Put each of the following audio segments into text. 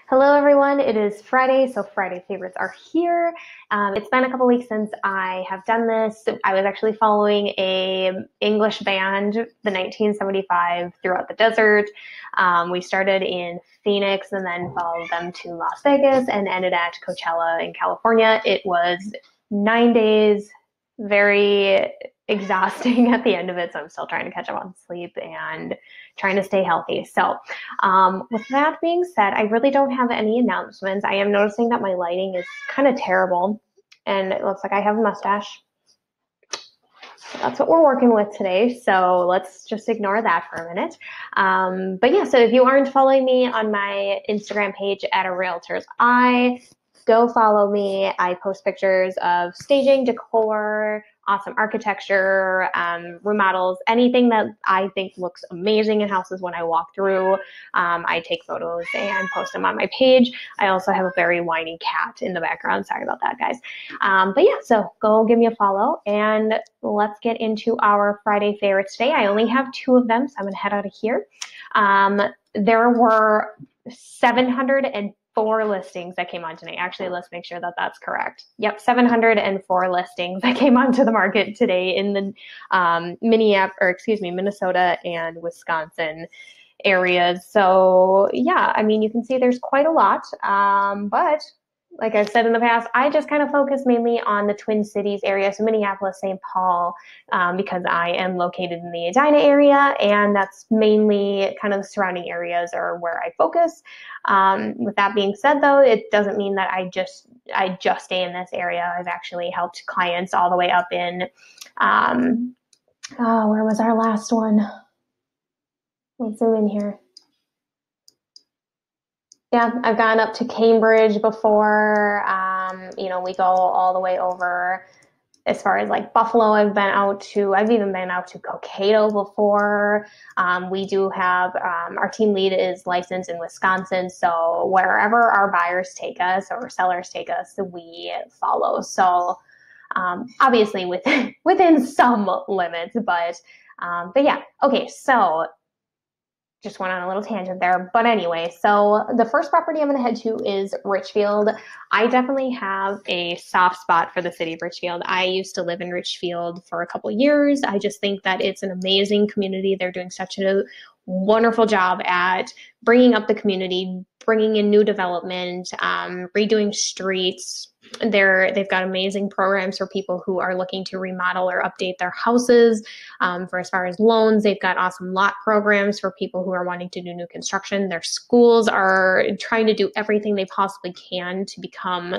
Hello everyone, it is Friday, so Friday favorites are here. It's been a couple weeks since I have done this. I was actually following a English band, the 1975 Throughout the Desert. We started in Phoenix and then followed them to Las Vegas and ended at Coachella in California. It was 9 days, very exhausting at the end of it, so I'm still trying to catch up on sleep and trying to stay healthy. So with that being said, I really don't have any announcements. I am noticing that my lighting is kind of terrible and it looks like I have a mustache. So that's what we're working with today. So let's just ignore that for a minute. But yeah, so if you aren't following me on my Instagram page at A Realtor's Eye, go follow me. I post pictures of staging, decor, awesome architecture, remodels, anything that I think looks amazing in houses when I walk through. I take photos and post them on my page. I also have a very whiny cat in the background. Sorry about that, guys. But yeah, so go give me a follow and let's get into our Friday favorites today. I only have 2 of them, so I'm going to head out of here. There were 704 listings that came on tonight. Actually, let's make sure that that's correct. Yep, 704 listings that came onto the market today in the Minnesota and Wisconsin areas. So yeah, I mean, you can see there's quite a lot, but like I've said in the past, I just kind of focus mainly on the Twin Cities area, so Minneapolis, St. Paul, because I am located in the Edina area, and that's mainly kind of the surrounding areas are where I focus. With that being said, though, it doesn't mean that I just stay in this area. I've actually helped clients all the way up in, where was our last one? Let's zoom in here. Yeah, I've gone up to Cambridge before. We go all the way over as far as like Buffalo. I've even been out to Cokato before. We do have, our team lead is licensed in Wisconsin. So wherever our buyers take us or sellers take us, we follow. So obviously within some limits, but yeah. Okay, so just went on a little tangent there. But anyway, so the first property I'm going to head to is Richfield. I definitely have a soft spot for the city of Richfield. I used to live in Richfield for a couple years. I just think that it's an amazing community. They're doing such a wonderful job at bringing up the community, bringing in new development, redoing streets. They've got amazing programs for people who are looking to remodel or update their houses. For as far as loans, they've got awesome lot programs for people who are wanting to do new construction. Their schools are trying to do everything they possibly can to become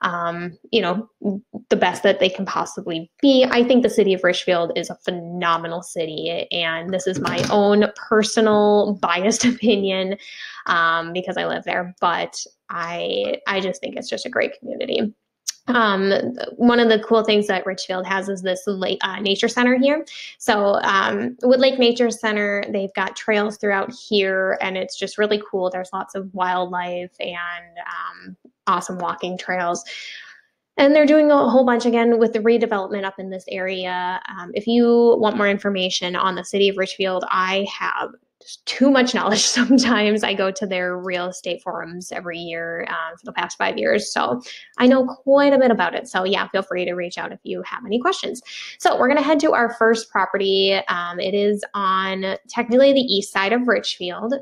the best that they can possibly be. I think the city of Richfield is a phenomenal city, and this is my own personal biased opinion because I live there, but I just think it's just a great community. One of the cool things that Richfield has is this nature center here. So Wood Lake Nature Center, they've got trails throughout here, and it's just really cool. There's lots of wildlife and awesome walking trails. And they're doing a whole bunch again with the redevelopment up in this area. If you want more information on the city of Richfield, I have just too much knowledge sometimes. I go to their real estate forums every year for the past 5 years. So I know quite a bit about it. So yeah, feel free to reach out if you have any questions. So we're going to head to our first property. It is on technically the east side of Richfield.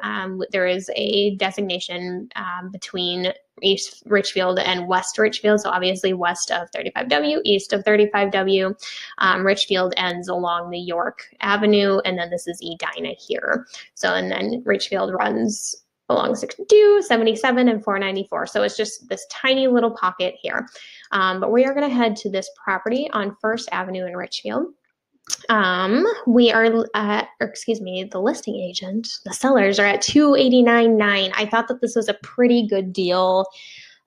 There is a designation between East Richfield and West Richfield. So obviously west of 35W, east of 35W. Richfield ends along the York Avenue, and then this is Edina here. So, and then Richfield runs along 62, 77, and 494. So it's just this tiny little pocket here. But we are going to head to this property on First Avenue in Richfield. We are the listing agent, the sellers are at $289,900. I thought that this was a pretty good deal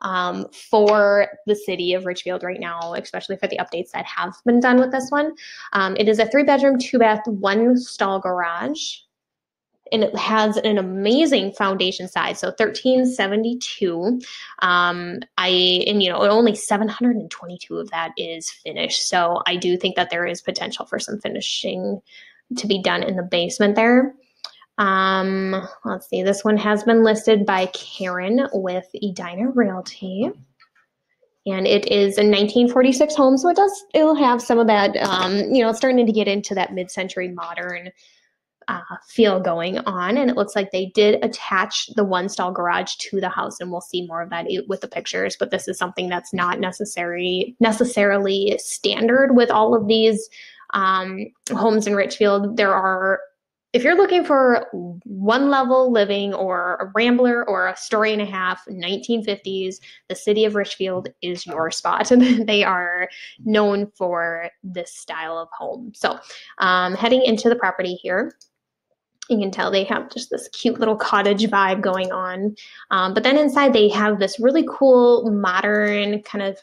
for the city of Richfield right now, especially for the updates that have been done with this one. It is a 3-bedroom, 2-bath, 1-stall garage. And it has an amazing foundation size, so 1372. Only 722 of that is finished. So I do think that there is potential for some finishing to be done in the basement there. Let's see, this one has been listed by Karen with Edina Realty. And it is a 1946 home, so it'll have some of that, starting to get into that mid-century modern feel going on. And it looks like they did attach the one stall garage to the house, and we'll see more of that with the pictures. But this is something that's not necessarily standard with all of these homes in Richfield. If you're looking for one level living or a rambler or a story and a half, 1950s, the city of Richfield is your spot. They are known for this style of home. So heading into the property here, you can tell they have just this cute little cottage vibe going on. But then inside they have this really cool modern kind of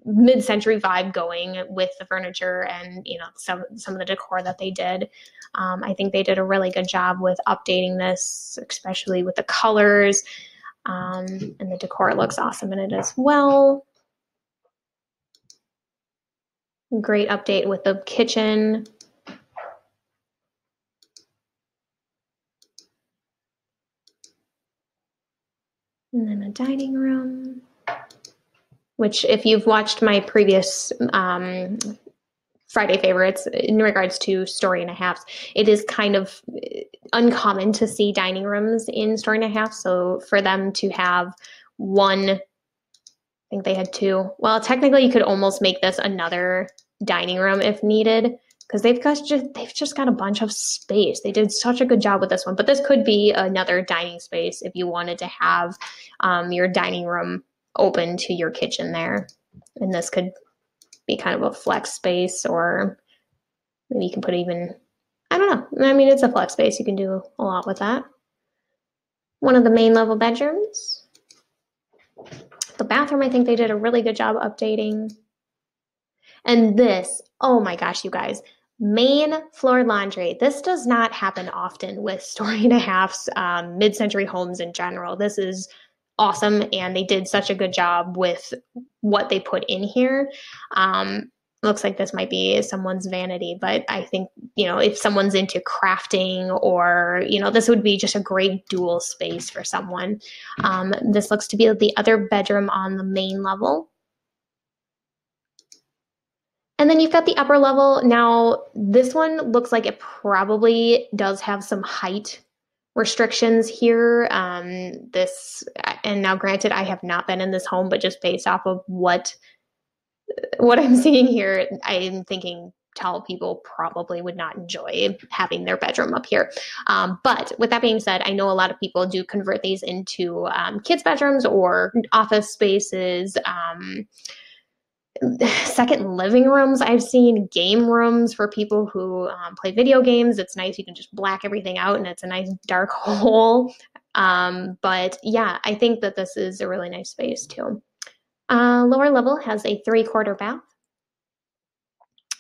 mid-century vibe going with the furniture and some of the decor that they did. I think they did a really good job with updating this, especially with the colors, and the decor looks awesome in it as well. Great update with the kitchen. And then a dining room, which if you've watched my previous Friday favorites in regards to story and a half, it is kind of uncommon to see dining rooms in story and a half. So for them to have one, I think they had two. Well, technically you could almost make this another dining room if needed, because they've just got a bunch of space. They did such a good job with this one, but this could be another dining space if you wanted to have your dining room open to your kitchen there. And this could be kind of a flex space, or maybe you can put even, I don't know. I mean, it's a flex space. You can do a lot with that. One of the main level bedrooms. The bathroom, I think they did a really good job updating. And this, oh my gosh, you guys, main floor laundry. This does not happen often with story and a halfs, mid-century homes in general. This is awesome, and they did such a good job with what they put in here. Looks like this might be someone's vanity, but I think, if someone's into crafting or, this would be just a great dual space for someone. This looks to be the other bedroom on the main level. And then you've got the upper level. Now, this one looks like it probably does have some height restrictions here. And now granted, I have not been in this home, but just based off of what I'm seeing here, I'm thinking tall people probably would not enjoy having their bedroom up here. But with that being said, I know a lot of people do convert these into kids' bedrooms or office spaces, second living rooms. I've seen game rooms for people who play video games. It's nice. You can just black everything out and it's a nice dark hole. But yeah, I think that this is a really nice space too. Lower level has a 3/4 bath.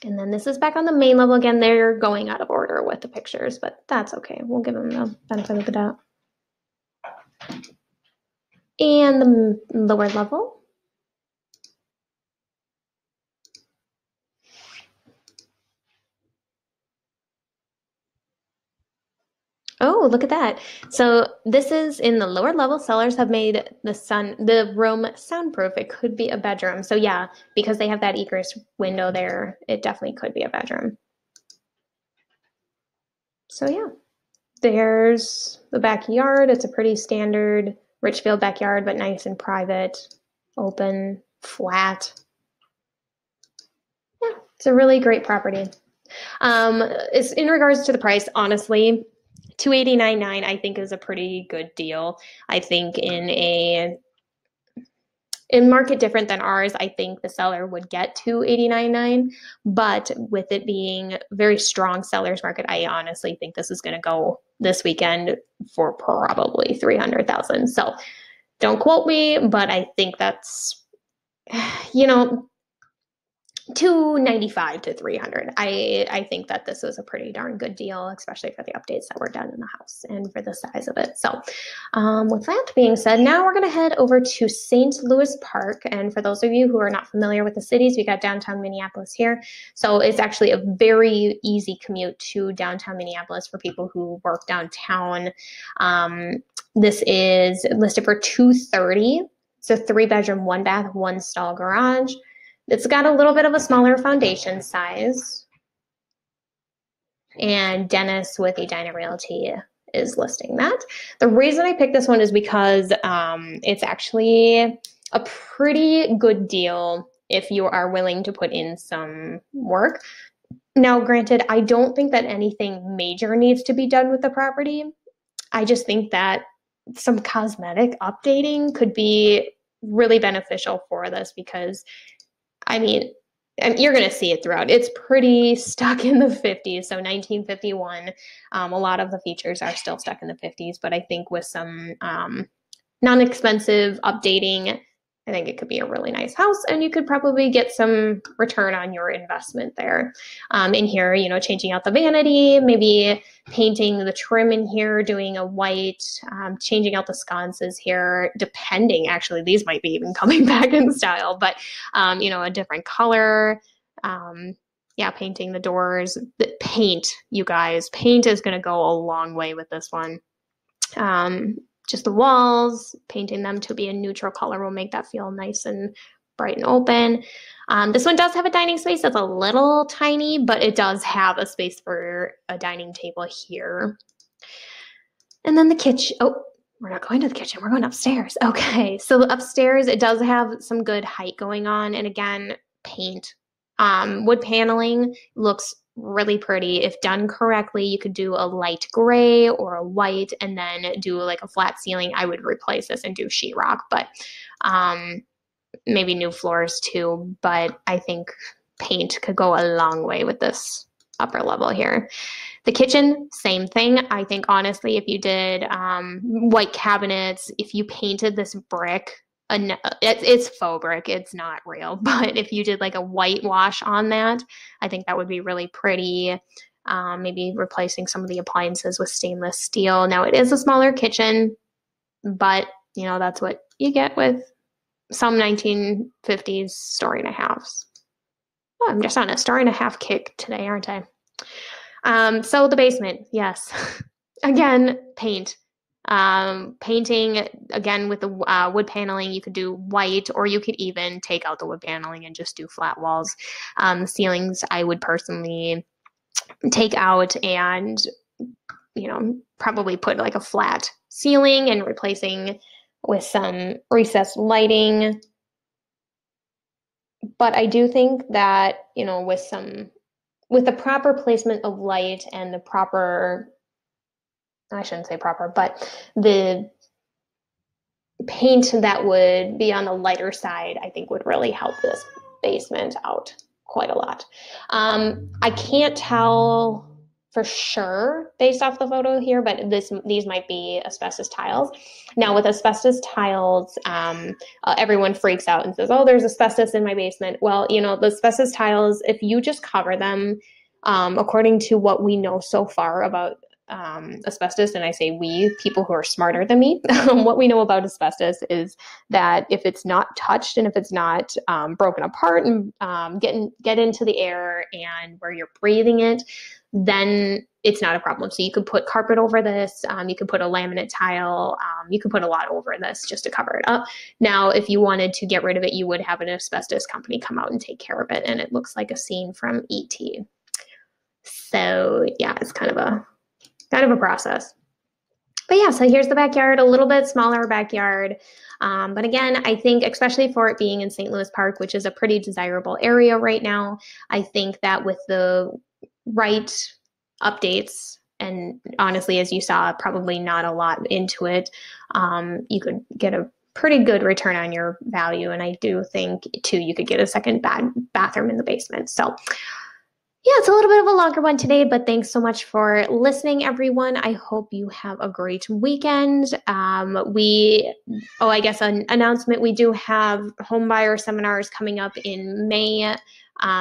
And then this is back on the main level. Again, they're going out of order with the pictures, but that's okay. We'll give them the benefit of the doubt. And the lower level. Oh, look at that. So this is in the lower level. Sellers have made the room soundproof. It could be a bedroom. So yeah, because they have that egress window there, it definitely could be a bedroom. So yeah, there's the backyard. It's a pretty standard Richfield backyard, but nice and private, open, flat. Yeah, it's a really great property. It's in regards to the price, honestly, $289,900 I think is a pretty good deal. I think in market different than ours, I think the seller would get $289,900, but with it being very strong seller's market, I honestly think this is going to go this weekend for probably $300,000. So don't quote me, but I think that's, $295 to $300. I think that this was a pretty darn good deal, especially for the updates that were done in the house and for the size of it. So with that being said, now we're going to head over to St. Louis Park. And for those of you who are not familiar with the cities, we got downtown Minneapolis here. So it's actually a very easy commute to downtown Minneapolis for people who work downtown. This is listed for $230. It's a 3-bedroom, 1-bath, 1-stall garage. It's got a little bit of a smaller foundation size. And Dennis with Edina Realty is listing that. The reason I picked this one is because it's actually a pretty good deal if you are willing to put in some work. Now, granted, I don't think that anything major needs to be done with the property. I just think that some cosmetic updating could be really beneficial for this because I mean, you're going to see it throughout. It's pretty stuck in the 50s. So 1951, a lot of the features are still stuck in the 50s, but I think with some non-expensive updating, I think it could be a really nice house and you could probably get some return on your investment there. In here, you know, changing out the vanity, maybe painting the trim in here, doing a white, changing out the sconces here, depending, actually, these might be even coming back in style, but, you know, a different color. Yeah, painting the doors. The paint, you guys, paint is going to go a long way with this one. Just the walls, painting them to be a neutral color will make that feel nice and bright and open. This one does have a dining space that's a little tiny, but it does have a space for a dining table here. And then the kitchen. Oh, we're not going to the kitchen. We're going upstairs. Okay, so upstairs, it does have some good height going on. And again, paint. Wood paneling looks really pretty. If done correctly, you could do a light gray or a white and then do like a flat ceiling. I would replace this and do sheetrock, but maybe new floors too. But I think paint could go a long way with this upper level here. The kitchen, same thing. I think honestly, if you did white cabinets, if you painted this brick, it's faux brick, it's not real, but if you did like a whitewash on that, I think that would be really pretty. Maybe replacing some of the appliances with stainless steel. Now it is a smaller kitchen, but you know, that's what you get with some 1950s story and a halves. Oh, I'm just on a story and a half kick today, aren't I? So the basement, yes. Again, paint. Painting, again, with the wood paneling, you could do white, or you could even take out the wood paneling and just do flat walls. The ceilings, I would personally take out and, you know, probably put like a flat ceiling and replacing with some recessed lighting. But I do think that, you know, with the proper placement of light and the proper, I shouldn't say proper, but the paint that would be on the lighter side, I think would really help this basement out quite a lot. I can't tell for sure based off the photo here, but these might be asbestos tiles. Now with asbestos tiles, everyone freaks out and says, oh, there's asbestos in my basement. Well, you know, the asbestos tiles, if you just cover them, according to what we know so far about asbestos, and I say we, people who are smarter than me, what we know about asbestos is that if it's not touched and if it's not broken apart and get into the air and where you're breathing it, then it's not a problem. So you could put carpet over this, you could put a laminate tile, you could put a lot over this just to cover it up. Now, if you wanted to get rid of it, you would have an asbestos company come out and take care of it, and it looks like a scene from E.T. So yeah, it's kind of a process. But yeah, so here's the backyard, a little bit smaller backyard. But again, I think especially for it being in St. Louis Park, which is a pretty desirable area right now, I think that with the right updates, and honestly, as you saw, probably not a lot into it, you could get a pretty good return on your value. And I do think too, you could get a second bathroom in the basement. So yeah, it's a little bit of a longer one today, but thanks so much for listening, everyone. I hope you have a great weekend. I guess an announcement, we do have home buyer seminars coming up in May.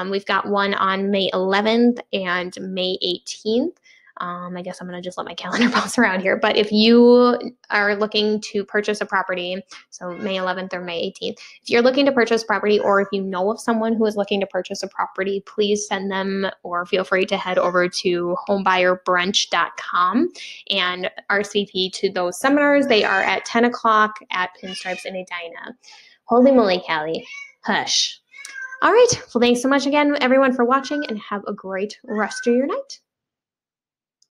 We've got one on May 11th and May 18th. I guess I'm going to just let my calendar bounce around here. But if you are looking to purchase a property, so May 11th or May 18th, if you're looking to purchase property, or if you know of someone who is looking to purchase a property, please send them, or feel free to head over to homebuyerbrunch.com and RSVP to those seminars. They are at 10 o'clock at Pinstripes in Edina. Holy moly, Callie. Hush. All right. Well, thanks so much again, everyone, for watching, and have a great rest of your night.